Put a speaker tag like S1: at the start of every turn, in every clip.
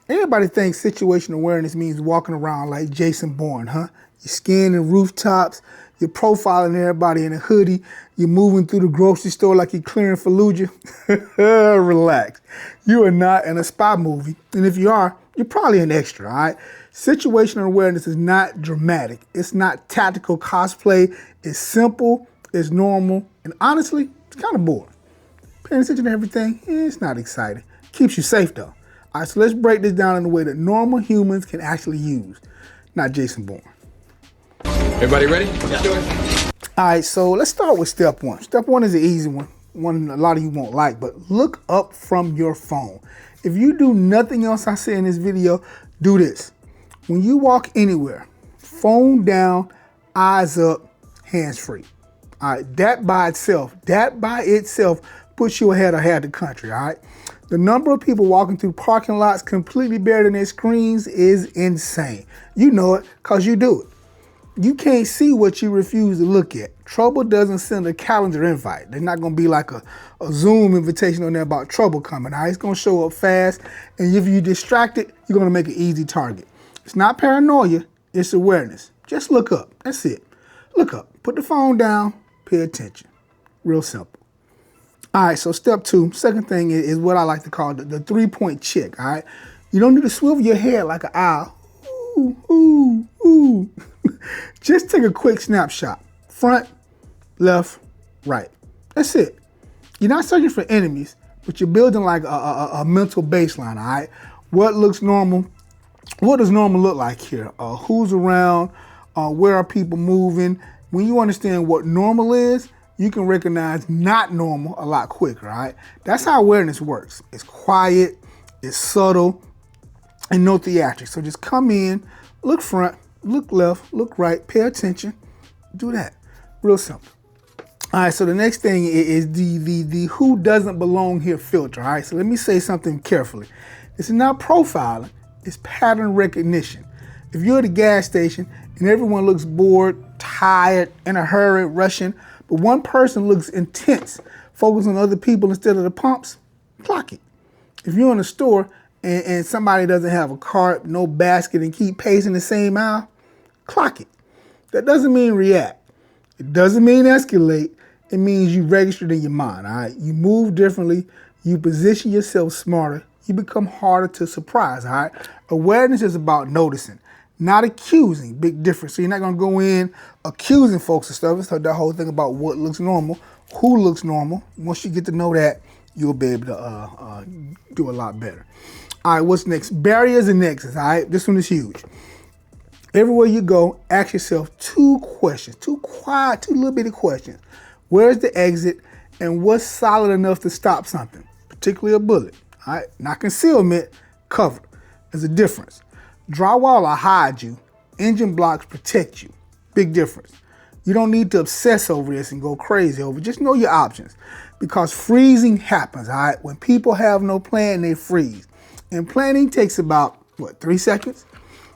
S1: Everybody thinks situational awareness means walking around like Jason Bourne, huh? You're scanning rooftops, you're profiling everybody in a hoodie, you're moving through the grocery store like you're clearing Fallujah. Relax. You are not in a spy movie, and if you are, you're probably an extra, all right? Situational awareness is not dramatic. It's not tactical cosplay. It's simple, it's normal, and honestly, it's kind of boring. Paying attention to everything, it's not exciting. Keeps you safe though. All right, so let's break this down in a way that normal humans can actually use, not Jason Bourne.
S2: Everybody ready? Let's do it.
S1: All right, so let's start with step one. Step one is the easy one a lot of you won't like, but look up from your phone. If you do nothing else I say in this video, do this. When you walk anywhere, phone down, eyes up, hands free. All right, that by itself puts you ahead of half the country, all right? The number of people walking through parking lots completely buried in their screens is insane. You know it because you do it. You can't see what you refuse to look at. Trouble doesn't send a calendar invite. There's not going to be like a Zoom invitation on there about trouble coming. All right? It's going to show up fast, and if you're distracted, you're going to make an easy target. It's not paranoia, it's awareness. Just look up. That's it. Look up. Put the phone down. Pay attention. Real simple. All right, so step two, second thing is what I like to call the 3-point check, all right? You don't need to swivel your head like an owl. Ooh, ooh, ooh. Just take a quick snapshot. Front, left, right. That's it. You're not searching for enemies, but you're building like a mental baseline, all right? What looks normal? What does normal look like here? Who's around? Where are people moving? When you understand what normal is, you can recognize not normal a lot quicker, all right? That's how awareness works. It's quiet, it's subtle, and no theatrics. So just come in, look front, look left, look right, pay attention, do that. Real simple. All right, so the next thing is the who doesn't belong here filter, all right? So let me say something carefully. This is not profiling, it's pattern recognition. If you're at a gas station and everyone looks bored, tired, in a hurry, rushing, but one person looks intense, focused on other people instead of the pumps, clock it. If you're in a store and somebody doesn't have a cart, no basket, and keep pacing the same aisle, clock it. That doesn't mean react. It doesn't mean escalate. It means you registered in your mind, all right? You move differently. You position yourself smarter. You become harder to surprise, all right? Awareness is about noticing, not accusing. Big difference. So you're not going to go in accusing folks of stuff. It's the whole thing about what looks normal, who looks normal. Once you get to know that, you'll be able to do a lot better. All right, what's next? Barriers and exits, all right? This one is huge. Everywhere you go, ask yourself two questions, two little bitty questions. Where's the exit, and what's solid enough to stop something, particularly a bullet, all right? Not concealment, cover. There's a difference. Drywall will hide you. Engine blocks protect you. Big difference. You don't need to obsess over this and go crazy over it. Just know your options, because freezing happens, all right? When people have no plan, they freeze. And planning takes about, 3 seconds?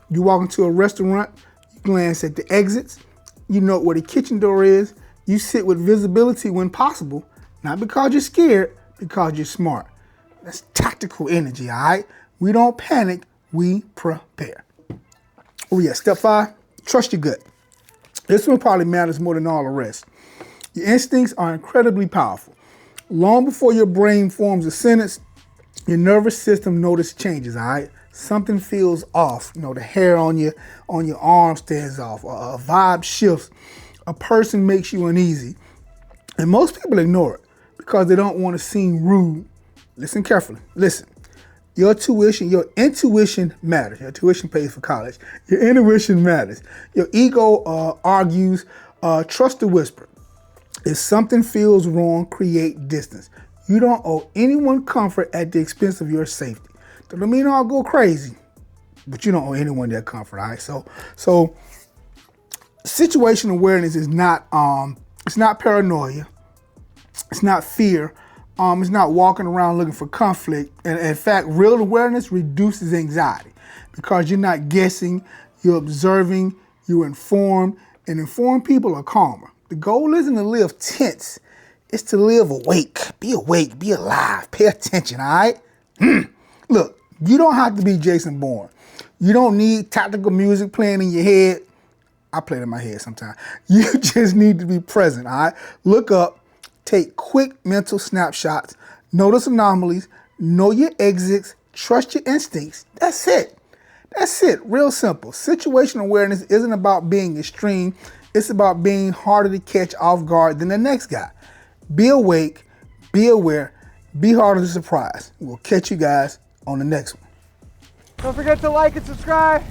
S1: You walk into a restaurant, you glance at the exits, you know where the kitchen door is, you sit with visibility when possible, not because you're scared, because you're smart. That's tactical energy, all right? We don't panic, we prepare. Oh yeah, step 5, trust your gut. This one probably matters more than all the rest. Your instincts are incredibly powerful. Long before your brain forms a sentence, your nervous system notices changes, all right? Something feels off. You know, the hair on your arm stands off, a vibe shifts, a person makes you uneasy. And most people ignore it because they don't want to seem rude. Listen carefully, listen. Your intuition matters. Your tuition pays for college. Your intuition matters. Your ego argues, trust the whisper. If something feels wrong, create distance. You don't owe anyone comfort at the expense of your safety. That don't mean I'll go crazy, but you don't owe anyone that comfort, all right? So situational awareness is not, it's not paranoia. It's not fear. It's not walking around looking for conflict. And in fact, real awareness reduces anxiety because you're not guessing, you're observing, you're informed, and informed people are calmer. The goal isn't to live tense. It's to live awake, be alive, pay attention, all right? Look, You don't have to be Jason Bourne. You don't need tactical music playing in your head. I play it in my head sometimes. You just need to be present, all right? Look up, take quick mental snapshots, notice anomalies, know your exits, trust your instincts. That's it. That's it. Real simple. Situational awareness isn't about being extreme. It's about being harder to catch off guard than the next guy. Be awake, be aware, be harder to surprise. We'll catch you guys on the next one.
S3: Don't forget to like and subscribe.